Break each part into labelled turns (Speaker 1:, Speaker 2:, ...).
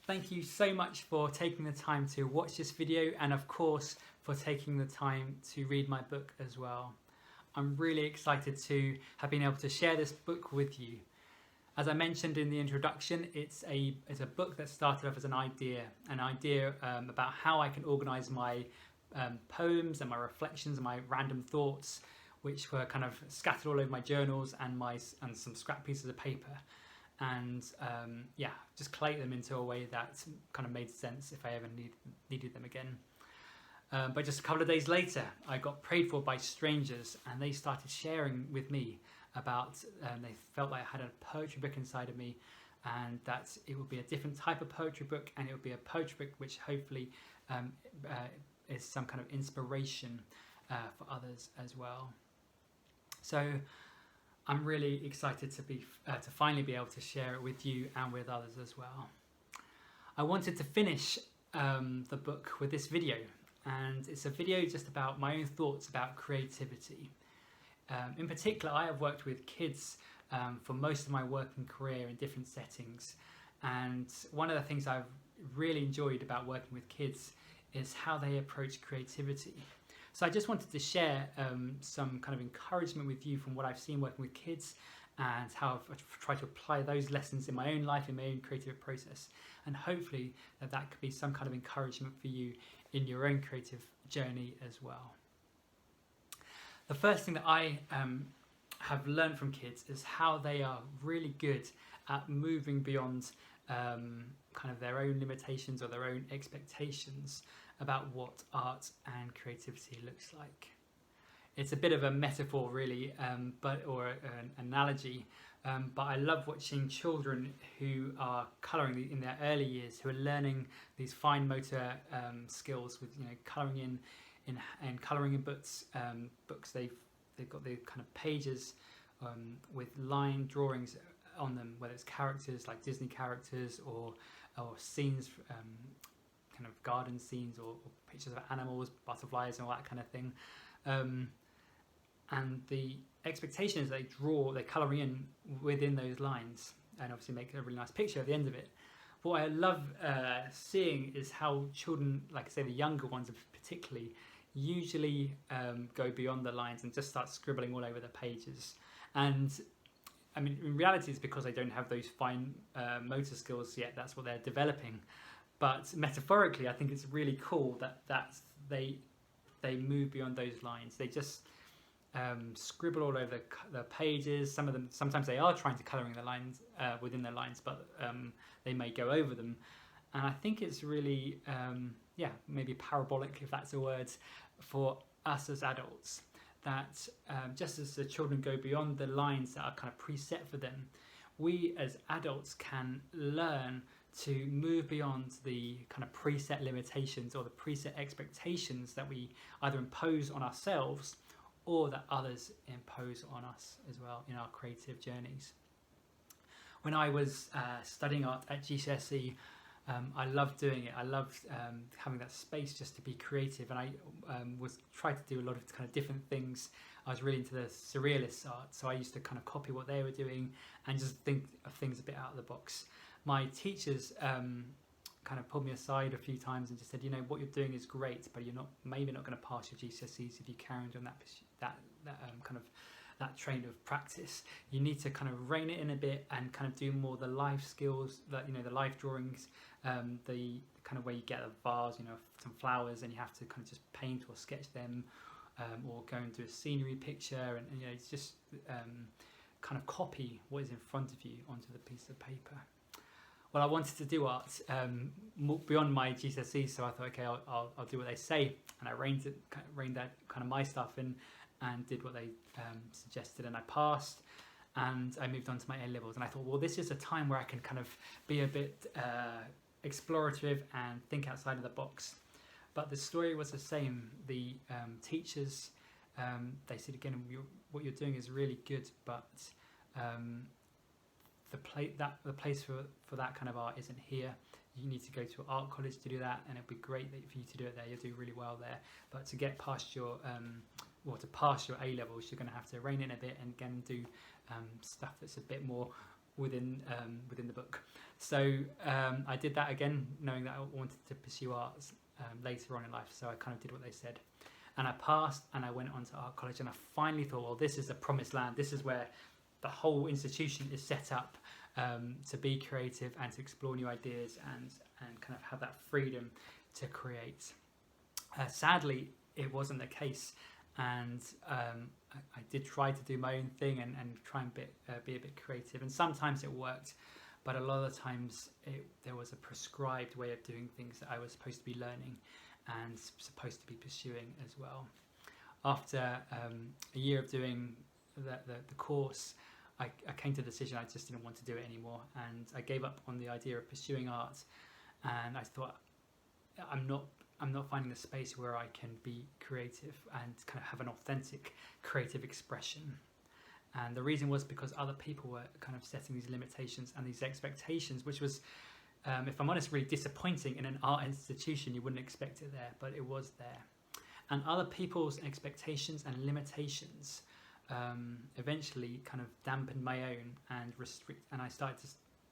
Speaker 1: Thank you so much for taking the time to watch this video, and of course for taking the time to read my book as well. I'm really excited to have been able to share this book with you. As I mentioned in the introduction, it's a book that started off as an idea about how I can organise my poems and my reflections and my random thoughts, which were kind of scattered all over my journals and some scrap pieces of paper. And just collate them into a way that kind of made sense if I ever needed them again. But just a couple of days later, I got prayed for by strangers, and they started sharing with me about they felt like I had a poetry book inside of me, and that it would be a different type of poetry book, and it would be a poetry book which hopefully is some kind of inspiration for others as well. So I'm really excited to finally be able to share it with you and with others as well. I wanted to finish the book with this video, and it's a video just about my own thoughts about creativity. In particular, I have worked with kids for most of my working career in different settings, and one of the things I've really enjoyed about working with kids is how they approach creativity. So I just wanted to share some kind of encouragement with you from what I've seen working with kids, and how I've tried to apply those lessons in my own life, in my own creative process, and hopefully that could be some kind of encouragement for you in your own creative journey as well. The first thing that I have learned from kids is how they are really good at moving beyond kind of their own limitations or their own expectations about what art and creativity looks like. It's a bit of a metaphor really, or an analogy, but I love watching children who are colouring in their early years, who are learning these fine motor skills with colouring in colouring in books. They've got the kind of pages with line drawings on them, whether it's characters like Disney characters or scenes, kind of garden scenes or pictures of animals, butterflies and all that kind of thing. And the expectation is they colour in within those lines and obviously make a really nice picture at the end of it. But what I love seeing is how children, like I say the younger ones particularly, usually go beyond the lines and just start scribbling all over the pages. And I mean, in reality it's because they don't have those fine motor skills yet. That's what they're developing. But metaphorically, I think it's really cool that they move beyond those lines. They just scribble all over the pages. Sometimes they are trying to colour in the lines within the lines, but they may go over them. And I think it's really, maybe parabolic, if that's a word, for us as adults. That just as the children go beyond the lines that are kind of preset for them, we as adults can learn to move beyond the kind of preset limitations or the preset expectations that we either impose on ourselves or that others impose on us as well in our creative journeys. When I was studying art at GCSE, I loved doing it. I loved having that space just to be creative, and I tried to do a lot of kind of different things. I was really into the surrealist art, so I used to kind of copy what they were doing and just think of things a bit out of the box. My teachers kind of pulled me aside a few times and just said, what you're doing is great, but you're maybe not going to pass your GCSEs if you carry on doing that train of practice. You need to kind of rein it in a bit and kind of do more the life skills, the life drawings, the kind of where you get a vase, some flowers, and you have to kind of just paint or sketch them, or go and do a scenery picture, and it's just kind of copy what is in front of you onto the piece of paper. Well, I wanted to do art beyond my GCSEs, so I thought, okay, I'll do what they say, and I reined that kind of my stuff in and did what they suggested, and I passed, and I moved on to my A-levels, and I thought, well, this is a time where I can kind of be a bit explorative and think outside of the box. But the story was the same. The teachers, they said again, what you're doing is really good, but the place for that kind of art isn't here. You need to go to art college to do that, and it'd be great for you to do it there. You'll do really well there. But to get past your to pass your A-levels, you're going to have to rein in a bit and again do stuff that's a bit more within the book. So I did that again, knowing that I wanted to pursue arts later on in life. So I kind of did what they said, and I passed, and I went on to art college, and I finally thought, well, this is the promised land. This is where the whole institution is set up to be creative and to explore new ideas and kind of have that freedom to create. Sadly, it wasn't the case, and I did try to do my own thing and try and be a bit creative, and sometimes it worked, but a lot of the times there was a prescribed way of doing things that I was supposed to be learning and supposed to be pursuing as well. After a year of doing the course, I came to the decision I just didn't want to do it anymore, and I gave up on the idea of pursuing art. And I thought, I'm not finding the space where I can be creative and kind of have an authentic creative expression. And the reason was because other people were kind of setting these limitations and these expectations, which was, if I'm honest, really disappointing. In an art institution, you wouldn't expect it there, but it was there. And other people's expectations and limitations eventually kind of dampened my own and and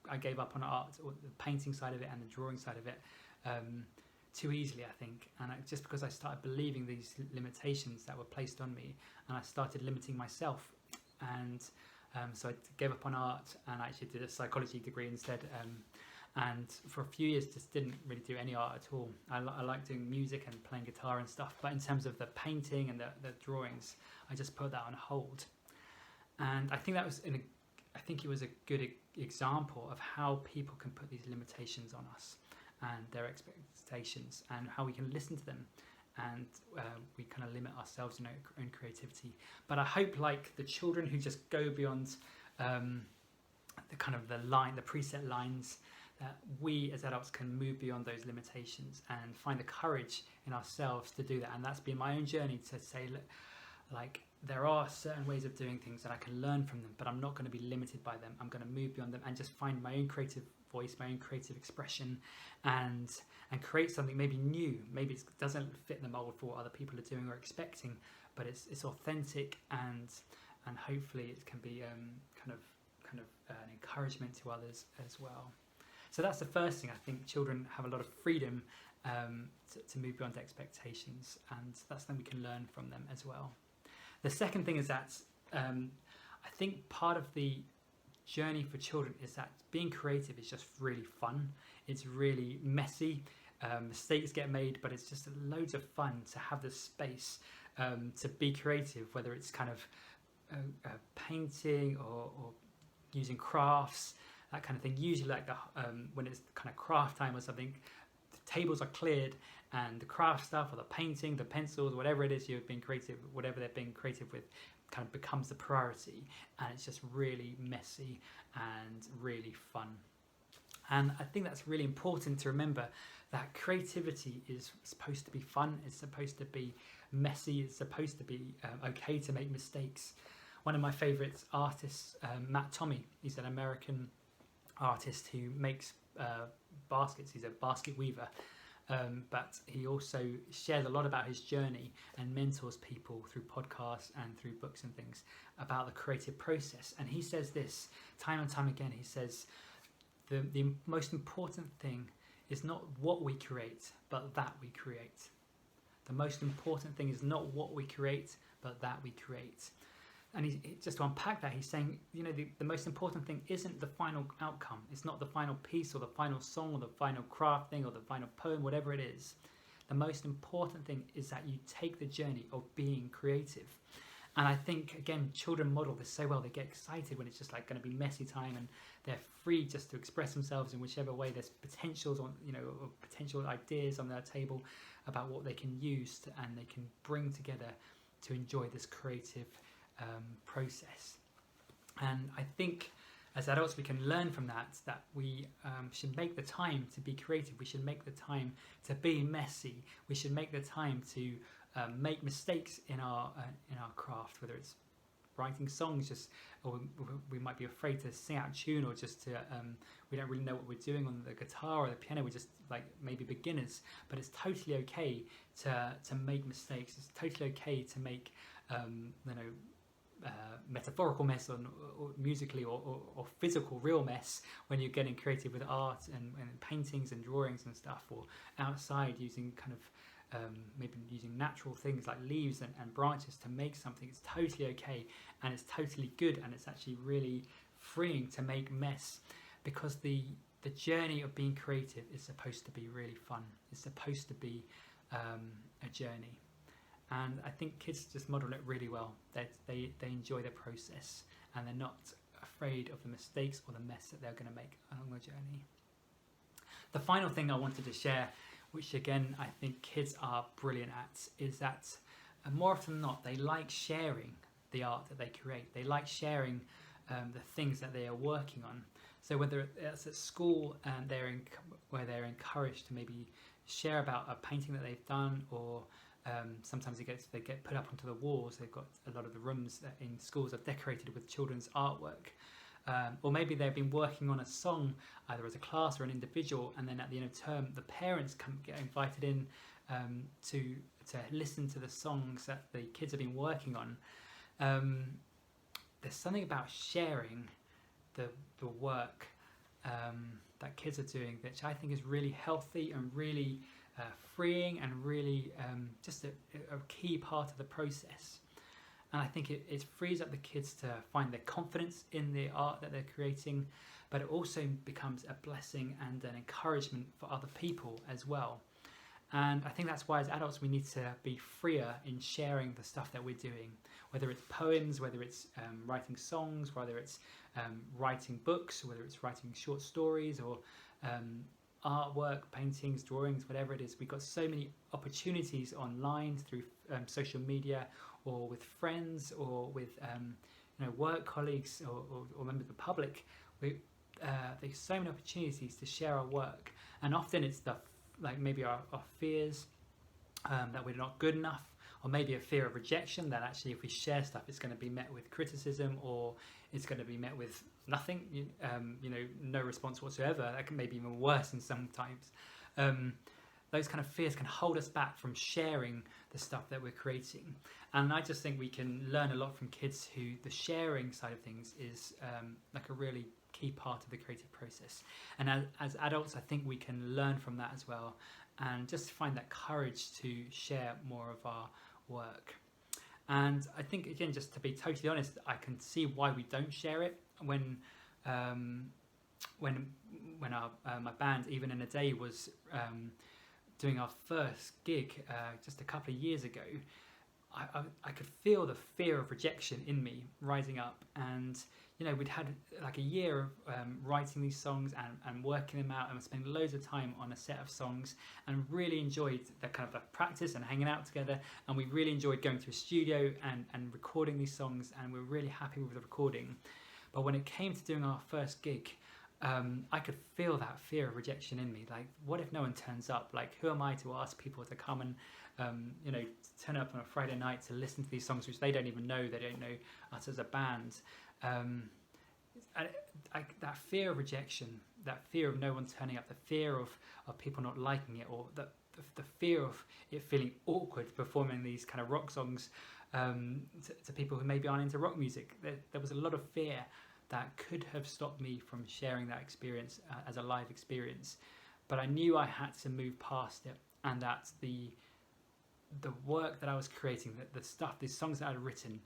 Speaker 1: I gave up on art, or the painting side of it and the drawing side of it, too easily, I think. And just because I started believing these limitations that were placed on me, and I started limiting myself. And so I gave up on art, and I actually did a psychology degree instead. And for a few years, just didn't really do any art at all. I like doing music and playing guitar and stuff, but in terms of the painting and the drawings, I just put that on hold. And I think it was a good example of how people can put these limitations on us and their expectations, and how we can listen to them, and we kind of limit ourselves in our own creativity. But I hope, like the children who just go beyond the preset lines, that we as adults can move beyond those limitations and find the courage in ourselves to do that. And that's been my own journey, to say, look, like, there are certain ways of doing things that I can learn from them, but I'm not going to be limited by them. I'm going to move beyond them and just find my own creative voice, my own creative expression, and create something maybe new. Maybe it doesn't fit the mold for what other people are doing or expecting, but it's authentic, and hopefully it can be kind of an encouragement to others as well. So that's the first thing. I think children have a lot of freedom to move beyond expectations, and that's something we can learn from them as well. The second thing is that I think part of the journey for children is that being creative is just really fun. It's really messy. Mistakes get made, but it's just loads of fun to have the space to be creative, whether it's kind of painting or using crafts, that kind of thing. Usually, like when it's kind of craft time or something, the tables are cleared, and the craft stuff, or the painting, the pencils, whatever it is you've been creative, whatever they're being creative with, kind of becomes the priority, and it's just really messy and really fun. And I think that's really important to remember, that creativity is supposed to be fun, it's supposed to be messy, it's supposed to be okay to make mistakes. One of my favourite artists, Matt Tommy, he's an American artist who makes baskets. He's a basket weaver, but he also shares a lot about his journey and mentors people through podcasts and through books and things about the creative process. And he says this time and time again. He says the most important thing is not what we create, but that we create. The most important thing is not what we create, but that we create. And just to unpack that, he's saying, the most important thing isn't the final outcome. It's not the final piece or the final song or the final craft thing or the final poem, whatever it is. The most important thing is that you take the journey of being creative. And I think, again, children model this so well. They get excited when it's just like going to be messy time, and they're free just to express themselves in whichever way. There's potentials or potential ideas on their table about what they can use and they can bring together to enjoy this creative process. And I think as adults we can learn from that we should make the time to be creative. We should make the time to be messy. We should make the time to make mistakes in our craft, whether it's writing songs, or we might be afraid to sing out a tune, or just to we don't really know what we're doing on the guitar or the piano. We're just like maybe beginners, but it's totally okay to make mistakes. It's totally okay to make metaphorical mess or musically or physical real mess when you're getting creative with art and paintings and drawings and stuff, or outside using kind of maybe using natural things like leaves and branches to make something. It's totally okay, and it's totally good, and it's actually really freeing to make mess, because the journey of being creative is supposed to be really fun. It's supposed to be a journey, and I think kids just model it really well. They enjoy the process, and they're not afraid of the mistakes or the mess that they're going to make along the journey. The final thing I wanted to share, which again I think kids are brilliant at, is that more often than not they like sharing the art that they create. They like sharing the things that they are working on. So whether it's at school and where they're encouraged to maybe share about a painting that they've done, or sometimes they get put up onto the walls. They've got a lot of the rooms that in schools are decorated with children's artwork. Or maybe they've been working on a song either as a class or an individual, and then at the end of term the parents get invited in to listen to the songs that the kids have been working on. There's something about sharing the work that kids are doing, which I think is really healthy and really freeing, and really just a key part of the process. And I think it frees up the kids to find their confidence in the art that they're creating, but it also becomes a blessing and an encouragement for other people as well. And I think that's why as adults we need to be freer in sharing the stuff that we're doing, whether it's poems, whether it's writing songs, whether it's writing books, whether it's writing short stories, or artwork, paintings, drawings, whatever it is. We've got so many opportunities online through social media, or with friends, or with work colleagues, or members of the public. There's so many opportunities to share our work, and often it's like maybe our fears that we're not good enough, or maybe a fear of rejection, that actually if we share stuff it's going to be met with criticism, or it's going to be met with nothing, no response whatsoever. That can maybe even worse in sometimes. Those kind of fears can hold us back from sharing the stuff that we're creating. And I just think we can learn a lot from kids who the sharing side of things is like a really key part of the creative process. And as adults, I think we can learn from that as well, and just find that courage to share more of our work. And I think, again, just to be totally honest, I can see why we don't share it. When my band, Even in a Day, was doing our first gig just a couple of years ago, I could feel the fear of rejection in me rising up. And we'd had like a year of writing these songs and working them out, and spending loads of time on a set of songs, and really enjoyed the kind of the practice and hanging out together. And we really enjoyed going to a studio and recording these songs, and we were really happy with the recording. But when it came to doing our first gig, I could feel that fear of rejection in me. Like, what if no one turns up? Like, who am I to ask people to come and turn up on a Friday night to listen to these songs which they don't even know? They don't know us as a band. That fear of rejection, that fear of no one turning up, the fear of people not liking it, or the fear of it feeling awkward performing these kind of rock songs to people who maybe aren't into rock music. There was a lot of fear that could have stopped me from sharing that experience as a live experience. But I knew I had to move past it, and that the work that I was creating, these songs that I had written,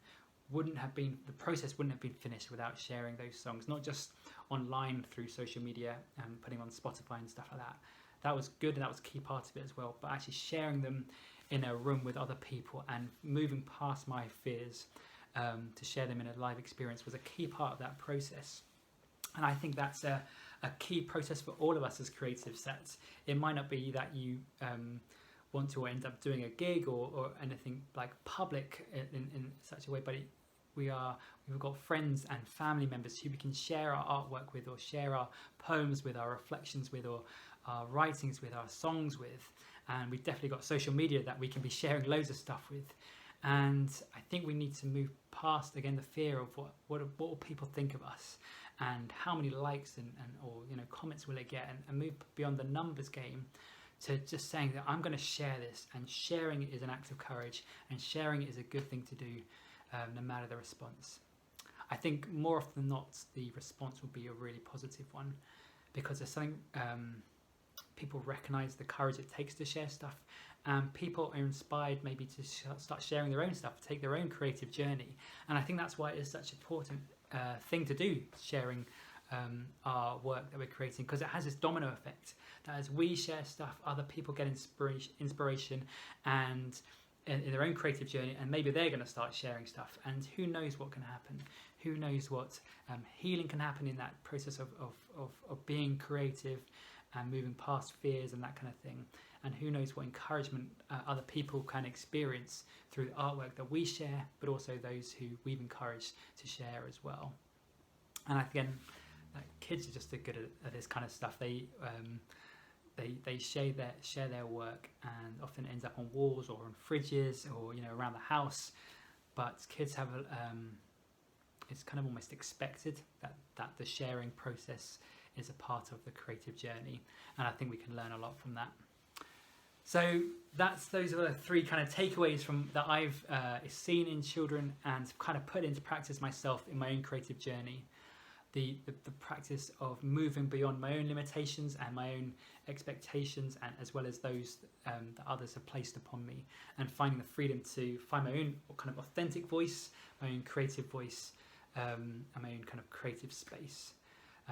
Speaker 1: the process wouldn't have been finished without sharing those songs, not just online through social media and putting them on Spotify and stuff like that. That was good, and that was a key part of it as well, but actually sharing them in a room with other people and moving past my fears to share them in a live experience was a key part of that process. And I think that's a key process for all of us as creatives. That it might not be that you want to end up doing a gig or anything like public in such a way, but we've got friends and family members who we can share our artwork with, or share our poems with, our reflections with, or our writings with, our songs with. And we've definitely got social media that we can be sharing loads of stuff with. And I think we need to move past, again, the fear of what will people think of us, and how many likes or comments will it get, and move beyond the numbers game to just saying that I'm going to share this, and sharing it is an act of courage, and sharing it is a good thing to do. no matter the response. I think more often than not, the response will be a really positive one, because there's something people recognize the courage it takes to share stuff, and people are inspired maybe to start sharing their own stuff, take their own creative journey. And I think that's why it is such an important thing to do, sharing our work that we're creating, because it has this domino effect that as we share stuff, other people get inspiration and in their own creative journey, and maybe they're going to start sharing stuff, and who knows what can happen. Who knows what healing can happen in that process of being creative and moving past fears and that kind of thing. And who knows what encouragement other people can experience through the artwork that we share, but also those who we've encouraged to share as well. And again, kids are just good at this kind of stuff. They share their work, and often ends up on walls or on fridges or around the house. But kids have it's kind of almost expected that the sharing process is a part of the creative journey, and I think we can learn a lot from that. So those are the three kind of takeaways from that I've seen in children and kind of put into practice myself in my own creative journey. The practice of moving beyond my own limitations and my own expectations, and as well as those that others have placed upon me, and finding the freedom to find my own kind of authentic voice, my own creative voice, and my own kind of creative space.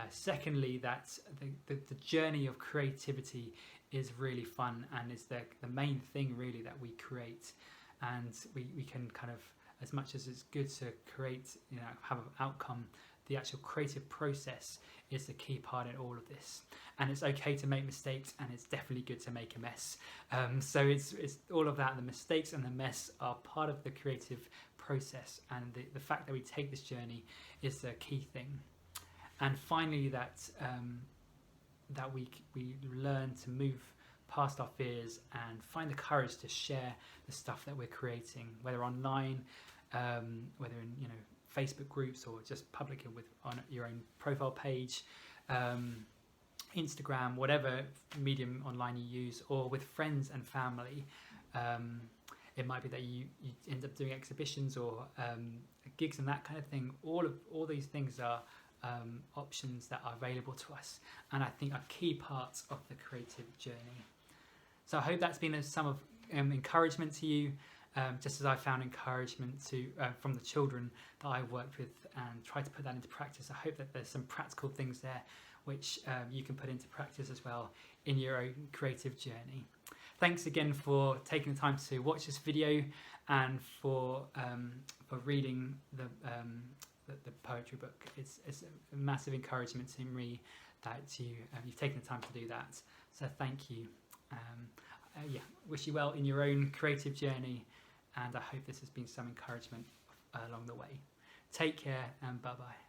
Speaker 1: Secondly, that the journey of creativity is really fun, and is the main thing really that we create, and we can kind of, as much as it's good to create, have an outcome, the actual creative process is the key part in all of this. And it's okay to make mistakes, and it's definitely good to make a mess. So it's all of that. The mistakes and the mess are part of the creative process, and the fact that we take this journey is the key thing. And finally, that we learn to move past our fears and find the courage to share the stuff that we're creating, whether online, whether in Facebook groups, or just publicly on your own profile page, Instagram, whatever medium online you use, or with friends and family. It might be that you end up doing exhibitions or gigs and that kind of thing. All these things are options that are available to us, and I think are key parts of the creative journey. So I hope that's been some of encouragement to you, just as I found encouragement from the children that I worked with, and tried to put that into practice. I hope that there's some practical things there which you can put into practice as well in your own creative journey. Thanks again for taking the time to watch this video, and for reading the poetry book. It's a massive encouragement to me that you've taken the time to do that. So thank you. Wish you well in your own creative journey, and I hope this has been some encouragement along the way. Take care, and bye-bye.